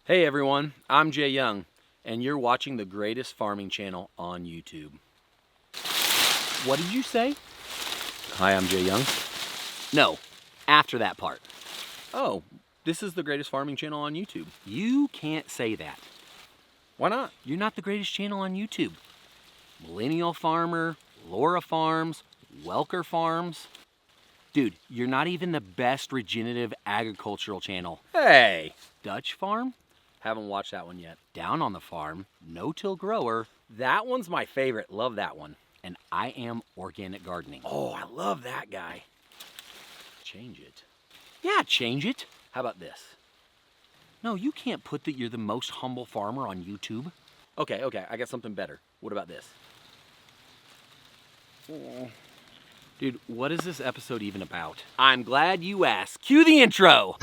Hey everyone, I'm Jay Young, and you're watching the greatest farming channel on YouTube. What did you say? Hi, I'm Jay Young. No, after that part. Oh, this is the greatest farming channel on YouTube. You can't say that. Why not? You're not the greatest channel on YouTube. Millennial Farmer, Laura Farms, Welker Farms. Dude, you're not even the best regenerative agricultural channel. Hey! Dutch Farm? Haven't watched that one yet. Down on the Farm, No-Till Grower. That one's my favorite. Love that one. And I Am Organic Gardening. Oh, I love that guy. Change it. Yeah, change it. How about this? No, you can't put that you're the most humble farmer on YouTube. Okay, I got something better. What about this? Dude, what is this episode even about? I'm glad you asked. Cue the intro.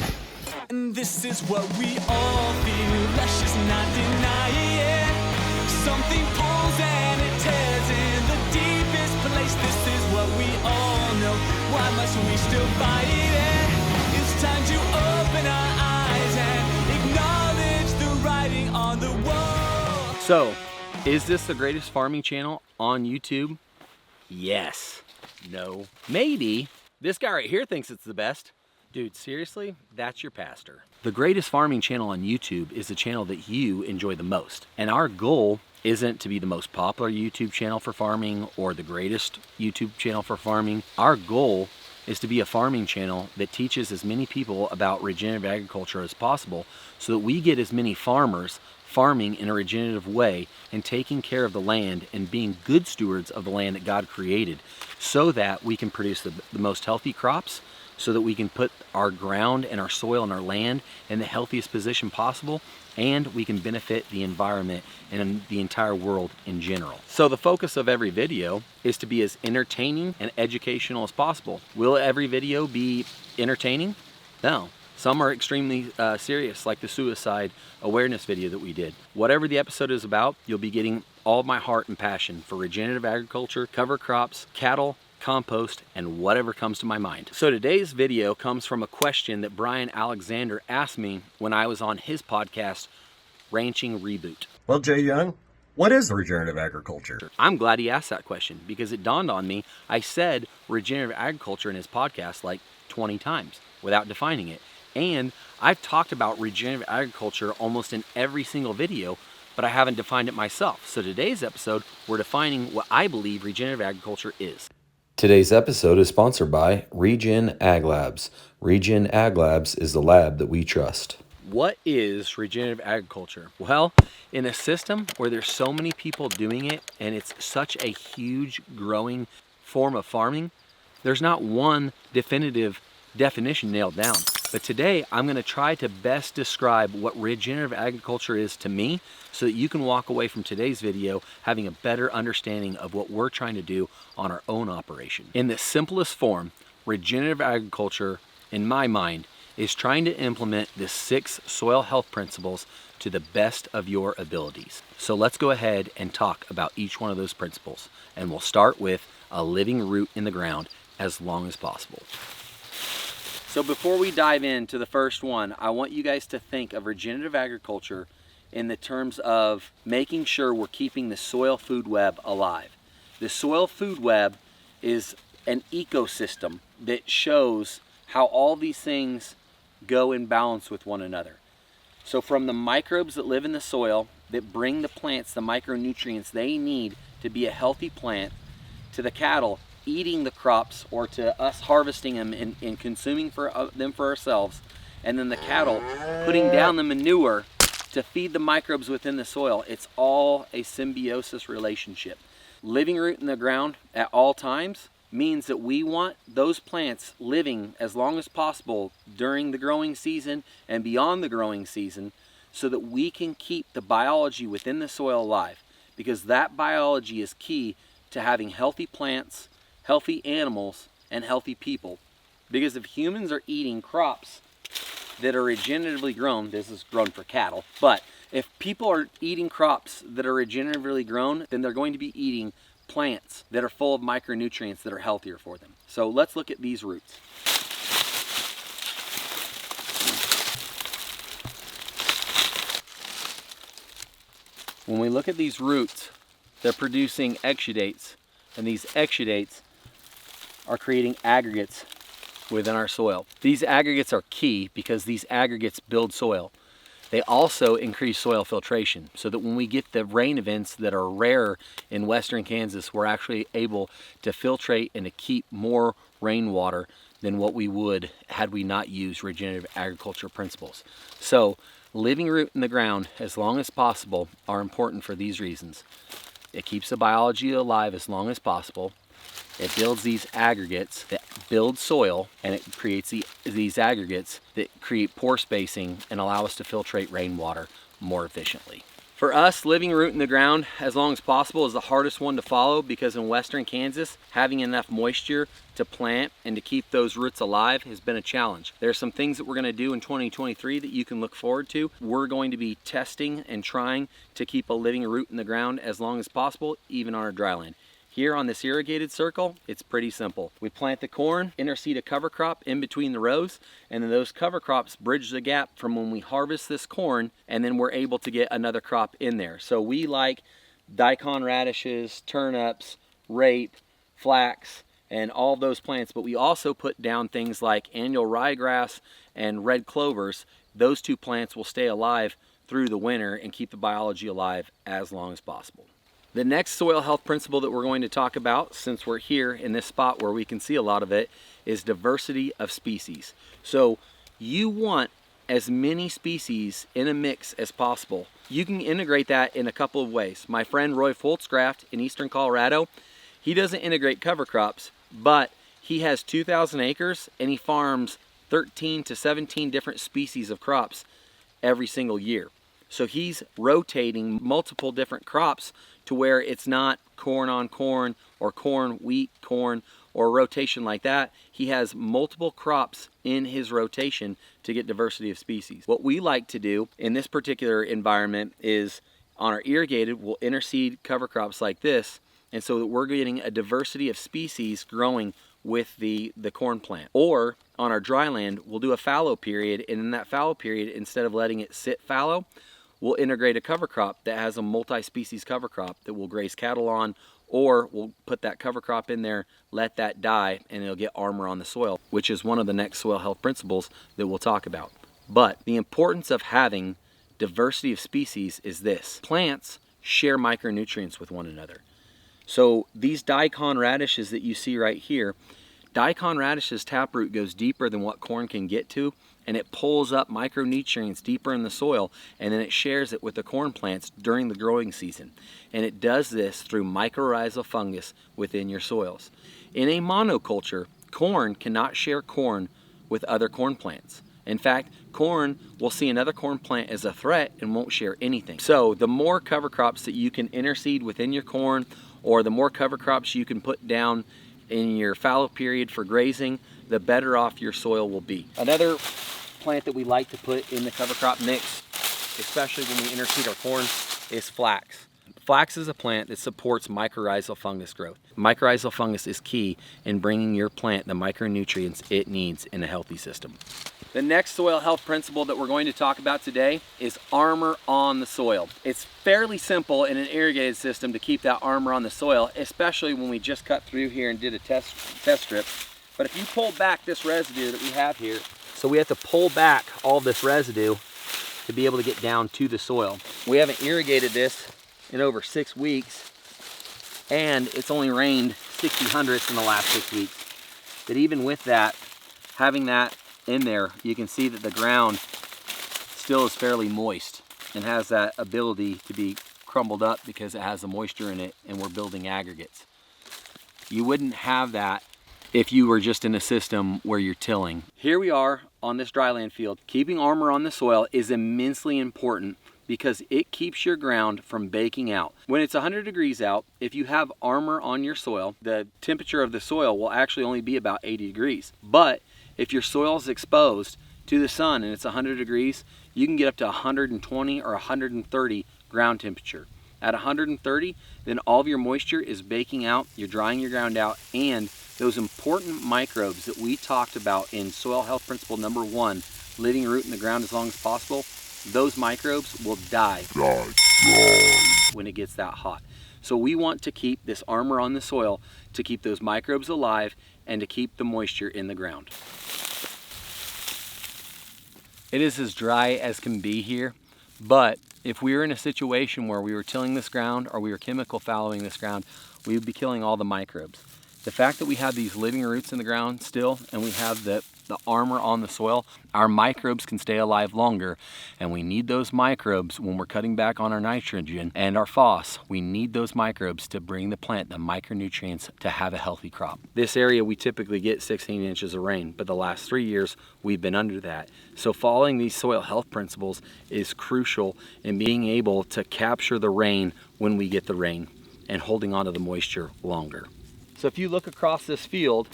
And this is what we all feel, let's just not deny it. Something pulls and it tears in the deepest place. This is what we all know, why must we still fight it? It's time to open our eyes and acknowledge the writing on the wall. So, is this the greatest farming channel on YouTube? Yes. No. Maybe. This guy right here thinks it's the best. Dude, seriously? That's your pastor. The greatest farming channel on YouTube is the channel that you enjoy the most. And our goal isn't to be the most popular YouTube channel for farming or the greatest YouTube channel for farming. Our goal is to be a farming channel that teaches as many people about regenerative agriculture as possible so that we get as many farmers farming in a regenerative way and taking care of the land and being good stewards of the land that God created so that we can produce the most healthy crops, so that we can put our ground and our soil and our land in the healthiest position possible, and we can benefit the environment and the entire world in general. So the focus of every video is to be as entertaining and educational as possible. Will every video be entertaining? No. Some are extremely serious, like the suicide awareness video that we did. Whatever the episode is about, you'll be getting all of my heart and passion for regenerative agriculture, cover crops, cattle, compost, and whatever comes to my mind. So today's video comes from a question that Brian Alexander asked me when I was on his podcast, Ranching Reboot. Well, Jay Young, what is regenerative agriculture? I'm glad he asked that question because it dawned on me. I said regenerative agriculture in his podcast like 20 times without defining it. And I've talked about regenerative agriculture almost in every single video, but I haven't defined it myself. So today's episode, we're defining what I believe regenerative agriculture is. Today's episode is sponsored by Regen Ag Labs. Regen Ag Labs is the lab that we trust. What is regenerative agriculture? Well, in a system where there's so many people doing it and it's such a huge growing form of farming, there's not one definitive definition nailed down. But today I'm going to try to best describe what regenerative agriculture is to me so that you can walk away from today's video having a better understanding of what we're trying to do on our own operation. In the simplest form, regenerative agriculture, in my mind, is trying to implement the 6 soil health principles to the best of your abilities. So let's go ahead and talk about each one of those principles. And we'll start with a living root in the ground as long as possible. So before we dive into the first one, I want you guys to think of regenerative agriculture in the terms of making sure we're keeping the soil food web alive. The soil food web is an ecosystem that shows how all these things go in balance with one another. So from the microbes that live in the soil that bring the plants the micronutrients they need to be a healthy plant, to the cattle eating the crops, or to us harvesting them and consuming them for ourselves, and then the cattle putting down the manure to feed the microbes within the soil. It's all a symbiosis relationship. Living root in the ground at all times means that we want those plants living as long as possible during the growing season and beyond the growing season so that we can keep the biology within the soil alive, because that biology is key to having healthy plants, healthy animals, and healthy people. Because if humans are eating crops that are regeneratively grown, this is grown for cattle, but if people are eating crops that are regeneratively grown, then they're going to be eating plants that are full of micronutrients that are healthier for them. So let's look at these roots. When we look at these roots, they're producing exudates, and these exudates are creating aggregates within our soil. These aggregates are key because these aggregates build soil. They also increase soil filtration so that when we get the rain events that are rare in western Kansas, we're actually able to filtrate and to keep more rainwater than what we would had we not used regenerative agriculture principles. So living root in the ground as long as possible are important for these reasons. It keeps the biology alive as long as possible. It builds these aggregates that build soil, and it creates these aggregates that create pore spacing and allow us to filtrate rainwater more efficiently. For us, living root in the ground as long as possible is the hardest one to follow because in western Kansas, having enough moisture to plant and to keep those roots alive has been a challenge. There are some things that we're going to do in 2023 that you can look forward to. We're going to be testing and trying to keep a living root in the ground as long as possible, even on our dryland. Here on this irrigated circle, it's pretty simple. We plant the corn, interseed a cover crop in between the rows, and then those cover crops bridge the gap from when we harvest this corn, and then we're able to get another crop in there. So we like daikon radishes, turnips, rape, flax, and all those plants, but we also put down things like annual ryegrass and red clovers. Those two plants will stay alive through the winter and keep the biology alive as long as possible. The next soil health principle that we're going to talk about, since we're here in this spot where we can see a lot of it, is diversity of species. So you want as many species in a mix as possible. You can integrate that in a couple of ways. My friend Roy Foltzgraft in eastern Colorado, he doesn't integrate cover crops, but he has 2,000 acres and he farms 13 to 17 different species of crops every single year. So he's rotating multiple different crops to where it's not corn on corn or corn, wheat, corn, or a rotation like that. He has multiple crops in his rotation to get diversity of species. What we like to do in this particular environment is on our irrigated, we'll interseed cover crops like this, and so that we're getting a diversity of species growing with the corn plant. Or on our dry land, we'll do a fallow period, and in that fallow period, instead of letting it sit fallow, we'll integrate a cover crop that has a multi-species cover crop that we'll graze cattle on, or we'll put that cover crop in there, let that die, and it'll get armor on the soil, which is one of the next soil health principles that we'll talk about. But the importance of having diversity of species is this. Plants share micronutrients with one another. So these daikon radishes that you see right here, daikon radishes taproot goes deeper than what corn can get to, and it pulls up micronutrients deeper in the soil, and then it shares it with the corn plants during the growing season. And it does this through mycorrhizal fungus within your soils. In a monoculture, corn cannot share corn with other corn plants. In fact, corn will see another corn plant as a threat and won't share anything. So the more cover crops that you can interseed within your corn, or the more cover crops you can put down in your fallow period for grazing, the better off your soil will be. Another plant that we like to put in the cover crop mix, especially when we interseed our corn, is flax. Flax is a plant that supports mycorrhizal fungus growth. Mycorrhizal fungus is key in bringing your plant the micronutrients it needs in a healthy system. The next soil health principle that we're going to talk about today is armor on the soil. It's fairly simple in an irrigated system to keep that armor on the soil, especially when we just cut through here and did a test strip. But if you pull back this residue that we have here, so we have to pull back all this residue to be able to get down to the soil. We haven't irrigated this in over 6 weeks, and it's only rained 60 hundredths in the last 6 weeks. But even with that, having that in there, you can see that the ground still is fairly moist and has that ability to be crumbled up because it has the moisture in it, and we're building aggregates. You wouldn't have that if you were just in a system where you're tilling. Here we are on this dryland field. Keeping armor on the soil is immensely important because it keeps your ground from baking out. When it's 100 degrees out, if you have armor on your soil, the temperature of the soil will actually only be about 80 degrees. But if your soil is exposed to the sun and it's 100 degrees, you can get up to 120 or 130 ground temperature. At 130, then all of your moisture is baking out, you're drying your ground out, and those important microbes that we talked about in soil health principle number 1, living root in the ground as long as possible, those microbes will die when it gets that hot. So we want to keep this armor on the soil to keep those microbes alive and to keep the moisture in the ground. It is as dry as can be here, but if we were in a situation where we were tilling this ground or we were chemical fallowing this ground, we would be killing all the microbes. The fact that we have these living roots in the ground still, and we have the armor on the soil, our microbes can stay alive longer, and we need those microbes when we're cutting back on our nitrogen and our phos. We need those microbes to bring the plant the micronutrients to have a healthy crop. This area we typically get 16 inches of rain, but the last 3 years we've been under that. So following these soil health principles is crucial in being able to capture the rain when we get the rain and holding on to the moisture longer. So if you look across this field,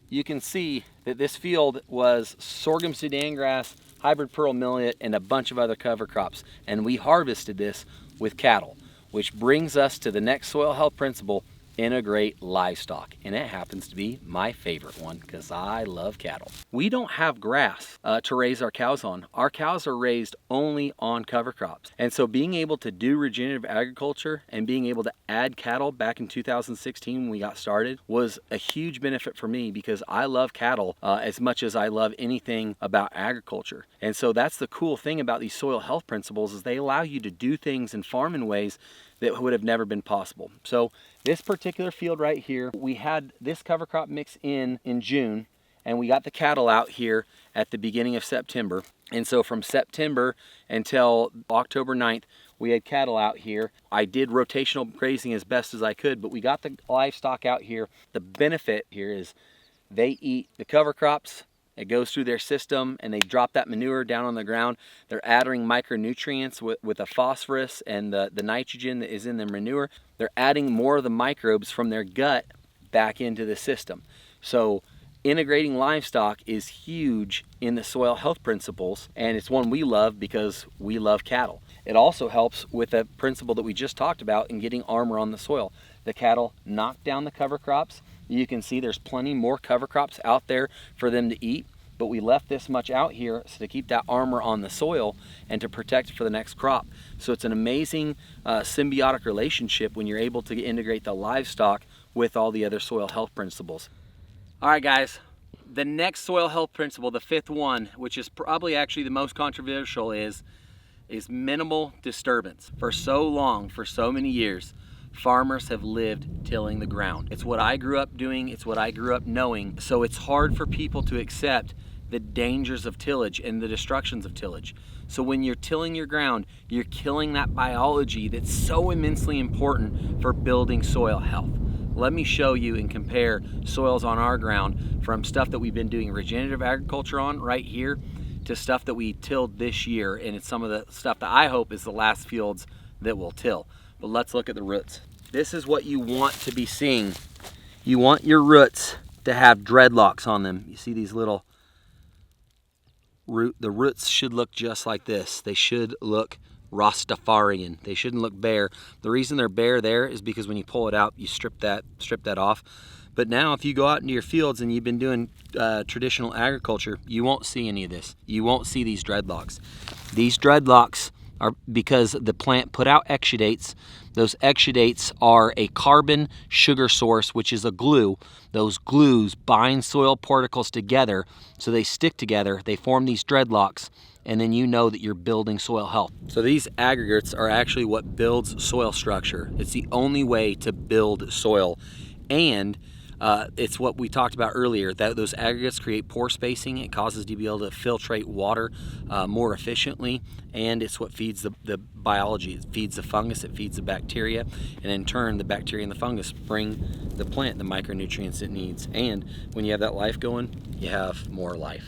you can see that this field was sorghum Sudan grass, hybrid pearl millet, and a bunch of other cover crops. And we harvested this with cattle, which brings us to the next soil health principle: integrate livestock. And it happens to be my favorite one because I love cattle. We don't have grass to raise our cows on. Our cows are raised only on cover crops. And so being able to do regenerative agriculture and being able to add cattle back in 2016 when we got started was a huge benefit for me because I love cattle as much as I love anything about agriculture. And so that's the cool thing about these soil health principles is they allow you to do things and farm in ways that would have never been possible. So this particular field right here, we had this cover crop mix in June, and we got the cattle out here at the beginning of September. And so from September until October 9th, we had cattle out here. I did rotational grazing as best as I could, but we got the livestock out here. The benefit here is they eat the cover crops. It goes through their system and they drop that manure down on the ground. They're adding micronutrients with the phosphorus and the nitrogen that is in the manure. They're adding more of the microbes from their gut back into the system. So integrating livestock is huge in the soil health principles, and it's one we love because we love cattle. It also helps with a principle that we just talked about in getting armor on the soil. The cattle knock down the cover crops. You can see there's plenty more cover crops out there for them to eat, but we left this much out here so to keep that armor on the soil and to protect it for the next crop. So it's an amazing symbiotic relationship when you're able to integrate the livestock with all the other soil health principles. All right, guys, the next soil health principle, the fifth one, which is probably actually the most controversial, is minimal disturbance. For so long, for so many years, farmers have lived tilling the ground. It's what I grew up doing, it's what I grew up knowing, so it's hard for people to accept the dangers of tillage and the destructions of tillage. So when you're tilling your ground, you're killing that biology that's so immensely important for building soil health. Let me show you and compare soils on our ground from stuff that we've been doing regenerative agriculture on right here to stuff that we tilled this year, and it's some of the stuff that I hope is the last fields that we'll till. But let's look at the roots. This is what you want to be seeing. You want your roots to have dreadlocks on them. You see these little the roots should look just like this. They should look Rastafarian. They shouldn't look bare. The reason they're bare there is because when you pull it out, you strip that off. But now if you go out into your fields and you've been doing traditional agriculture, you won't see any of this. You won't see these dreadlocks. These dreadlocks are because the plant put out exudates. Those exudates are a carbon sugar source, which is a glue. Those glues bind soil particles together so they stick together. They form these dreadlocks, and then you know that you're building soil health. So these aggregates are actually what builds soil structure. It's the only way to build soil, and it's what we talked about earlier, that those aggregates create pore spacing. It causes you to be able to filtrate water more efficiently, and it's what feeds the biology. It feeds the fungus, it feeds the bacteria, and in turn the bacteria and the fungus bring the plant the micronutrients it needs. And when you have that life going, you have more life.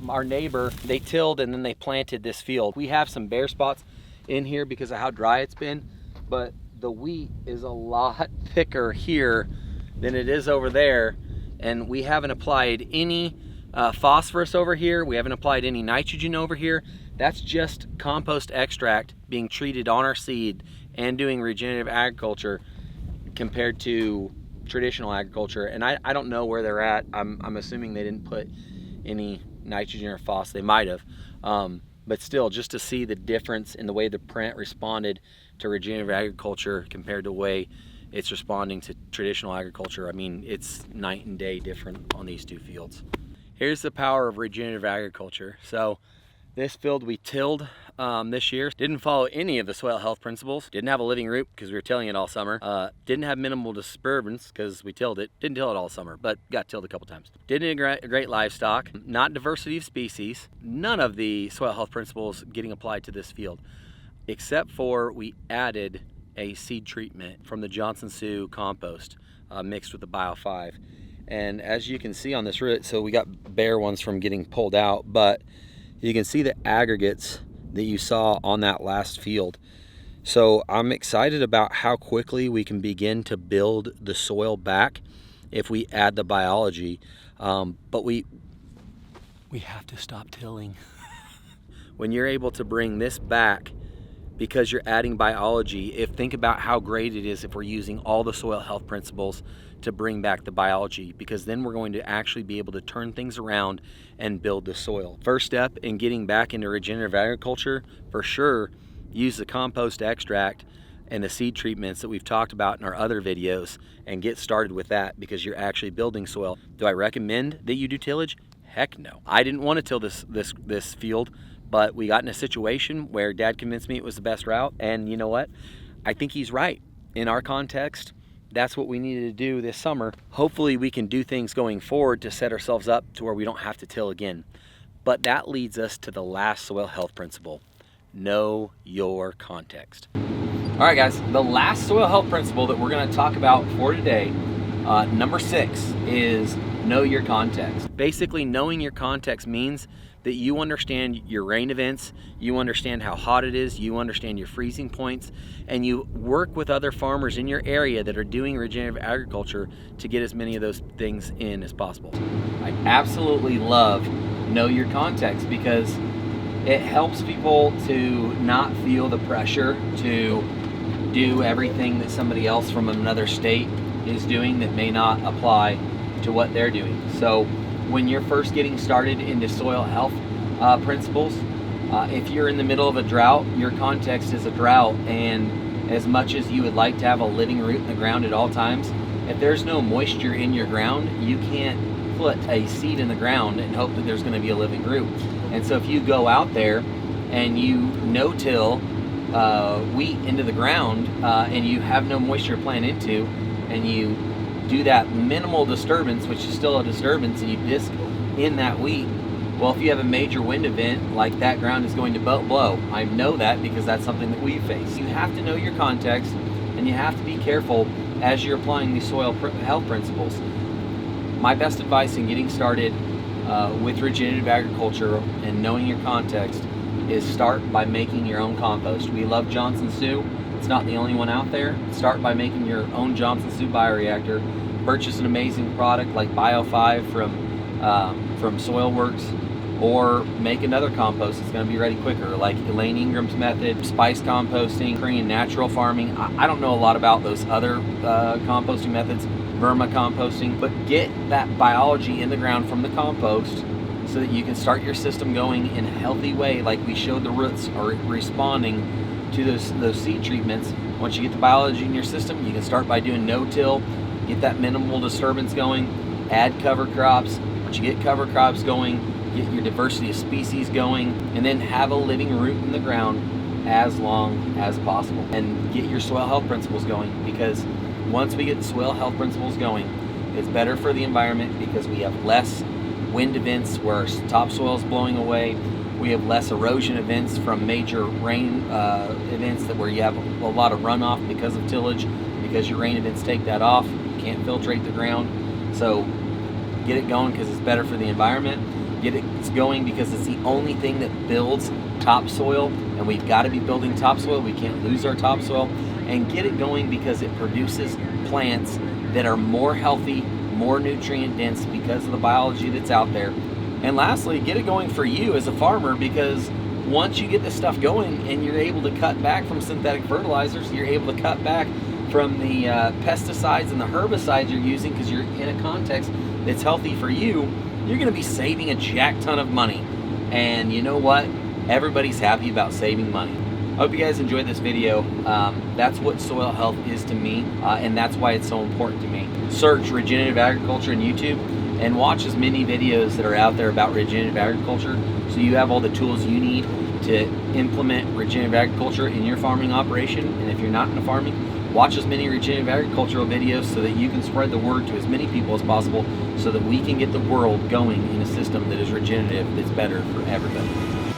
Our neighbor, they tilled and then they planted this field. We have some bare spots in here because of how dry it's been, but the wheat is a lot thicker here than it is over there, and we haven't applied any phosphorus over here. We haven't applied any nitrogen over here. That's just compost extract being treated on our seed and doing regenerative agriculture compared to traditional agriculture. And I don't know where they're at. I'm assuming they didn't put any nitrogen or phos. They might have. But still, just to see the difference in the way the plant responded to regenerative agriculture compared to the way it's responding to traditional agriculture, I mean, it's night and day different on these two fields. Here's the power of regenerative agriculture. So this field we tilled this year didn't follow any of the soil health principles. Didn't have a living root because we were tilling it all summer. Didn't have minimal disturbance because we tilled it. Didn't till it all summer, but got tilled a couple times. Didn't integrate livestock. Not diversity of species. None of the soil health principles getting applied to this field, except for we added a seed treatment from the Johnson Sioux compost mixed with the Bio 5. And as you can see on this root, so we got bare ones from getting pulled out, but you can see the aggregates that you saw on that last field. So I'm excited about how quickly we can begin to build the soil back if we add the biology. But we have to stop tilling. When you're able to bring this back because you're adding biology, think about how great it is if we're using all the soil health principles to bring back the biology, because then we're going to actually be able to turn things around and build the soil. First step in getting back into regenerative agriculture, for sure, use the compost extract and the seed treatments that we've talked about in our other videos and get started with that, because you're actually building soil. Do I recommend that you do tillage? Heck no. I didn't want to till this field, but we got in a situation where Dad convinced me it was the best route, and you know what? I think he's right. In our context, that's what we needed to do this summer. Hopefully we can do things going forward to set ourselves up to where we don't have to till again. But that leads us to the last soil health principle: know your context. All right, guys, the last soil health principle that we're going to talk about for today, number 6, is know your context. Basically, knowing your context means that you understand your rain events, you understand how hot it is, you understand your freezing points, and you work with other farmers in your area that are doing regenerative agriculture to get as many of those things in as possible. I absolutely love know your context because it helps people to not feel the pressure to do everything that somebody else from another state is doing that may not apply to what they're doing. So when you're first getting started into soil health principles, if you're in the middle of a drought, your context is a drought, and as much as you would like to have a living root in the ground at all times, if there's no moisture in your ground, you can't put a seed in the ground and hope that there's going to be a living root. And so if you go out there and you no-till wheat into the ground and you have no moisture to plant into, and you do that minimal disturbance, which is still a disturbance, and you disc in that wheat, well, if you have a major wind event, like that ground is going to blow. I know that because that's something that we face. You have to know your context, and you have to be careful as you're applying these soil health principles. My best advice in getting started with regenerative agriculture and knowing your context is start by making your own compost. We love Johnson Sioux. It's not the only one out there. Start by making your own Johnson Sioux bioreactor. Purchase an amazing product like Bio 5 from Soilworks, or make another compost that's going to be ready quicker, like Elaine Ingram's method, spice composting, Korean natural farming. I don't know a lot about those other composting methods, vermicomposting, but get that biology in the ground from the compost so that you can start your system going in a healthy way, like we showed the roots are responding to those seed treatments. Once you get the biology in your system, you can start by doing no-till, get that minimal disturbance going, add cover crops. Once you get cover crops going, get your diversity of species going, and then have a living root in the ground as long as possible. And get your soil health principles going, because once we get the soil health principles going, it's better for the environment because we have less wind events where our topsoil is blowing away. We have less erosion events from major rain events where you have a lot of runoff because of tillage, because your rain events take that off. You can't filtrate the ground. So get it going because it's better for the environment. Get it going because it's the only thing that builds topsoil, and we've got to be building topsoil. We can't lose our topsoil. And get it going because it produces plants that are more healthy, more nutrient dense because of the biology that's out there. And lastly, get it going for you as a farmer, because once you get this stuff going and you're able to cut back from synthetic fertilizers, you're able to cut back from the pesticides and the herbicides you're using because you're in a context that's healthy for you, you're going to be saving a jack ton of money. And you know what? Everybody's happy about saving money. I hope you guys enjoyed this video. That's what soil health is to me, and that's why it's so important to me. Search regenerative agriculture on YouTube and watch as many videos that are out there about regenerative agriculture, so you have all the tools you need to implement regenerative agriculture in your farming operation. And if you're not in farming, watch as many regenerative agricultural videos so that you can spread the word to as many people as possible, so that we can get the world going in a system that is regenerative, that's better for everybody.